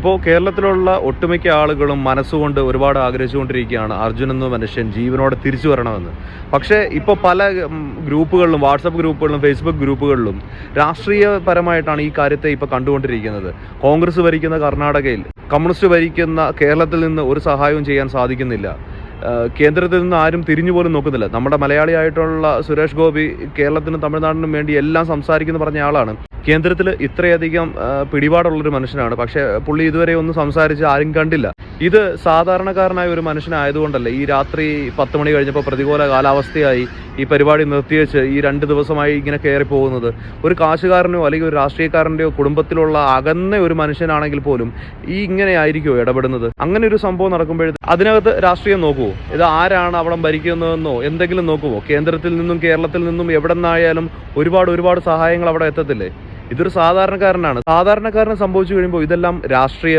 ഇപ്പോൾ കേരളത്തിലുള്ള ഒട്ടുമിക്ക ആളുകളും മനസ്സുകൊണ്ട് ഒരുപാട് ആഗ്രഹിച്ചുകൊണ്ടിരിക്കുകയാണ് അർജുൻ എന്ന മനുഷ്യൻ ജീവനോടെ തിരിച്ചു വരണമെന്ന്. പക്ഷേ ഇപ്പോൾ പല ഗ്രൂപ്പുകളിലും, വാട്സപ്പ് ഗ്രൂപ്പുകളിലും ഫേസ്ബുക്ക് ഗ്രൂപ്പുകളിലും രാഷ്ട്രീയപരമായിട്ടാണ് ഈ കാര്യത്തെ ഇപ്പോൾ കണ്ടുകൊണ്ടിരിക്കുന്നത്. കോൺഗ്രസ് ഭരിക്കുന്ന കർണാടകയിൽ, കമ്മ്യൂണിസ്റ്റ് ഭരിക്കുന്ന കേരളത്തിൽ നിന്ന് ഒരു സഹായവും ചെയ്യാൻ സാധിക്കുന്നില്ല. കേന്ദ്രത്തിൽ നിന്ന് ആരും തിരിഞ്ഞു പോലും നോക്കുന്നില്ല. നമ്മുടെ മലയാളിയായിട്ടുള്ള സുരേഷ് ഗോപി കേരളത്തിനും തമിഴ്നാടിനും വേണ്ടി എല്ലാം സംസാരിക്കുന്നു പറഞ്ഞ ആളാണ്. കേന്ദ്രത്തിൽ ഇത്രയധികം പിടിപാടുള്ളൊരു മനുഷ്യനാണ്. പക്ഷേ പുള്ളി ഇതുവരെ ഒന്നും സംസാരിച്ച് ആരും കണ്ടില്ല. ഇത് സാധാരണക്കാരനായ ഒരു മനുഷ്യനായതുകൊണ്ടല്ലേ ഈ രാത്രി 10 മണി കഴിഞ്ഞപ്പോൾ പ്രതികൂല കാലാവസ്ഥയായി ഈ പരിപാടി നിർത്തിവെച്ച് ഈ 2 ദിവസമായി ഇങ്ങനെ കയറി പോകുന്നത്. ഒരു കാശുകാരനോ അല്ലെങ്കിൽ ഒരു രാഷ്ട്രീയക്കാരൻ്റെയോ കുടുംബത്തിലുള്ള അകന്ന ഒരു മനുഷ്യനാണെങ്കിൽ പോലും ഇങ്ങനെ ആയിരിക്കുമോ ഇടപെടുന്നത്? അങ്ങനെ ഒരു സംഭവം നടക്കുമ്പോഴേ അതിനകത്ത് രാഷ്ട്രീയം നോക്കുമോ? ഇത് ആരാണ് അവിടെ ഭരിക്കുന്നതെന്നോ എന്തെങ്കിലും നോക്കുമോ? കേന്ദ്രത്തിൽ നിന്നും കേരളത്തിൽ നിന്നും എവിടെ നിന്നായാലും ഒരുപാട് സഹായങ്ങൾ അവിടെ എത്തത്തില്ലേ? ഇതൊരു സാധാരണക്കാരനാണ്. സാധാരണക്കാരന് സംഭവിച്ചു കഴിയുമ്പോൾ ഇതെല്ലാം രാഷ്ട്രീയ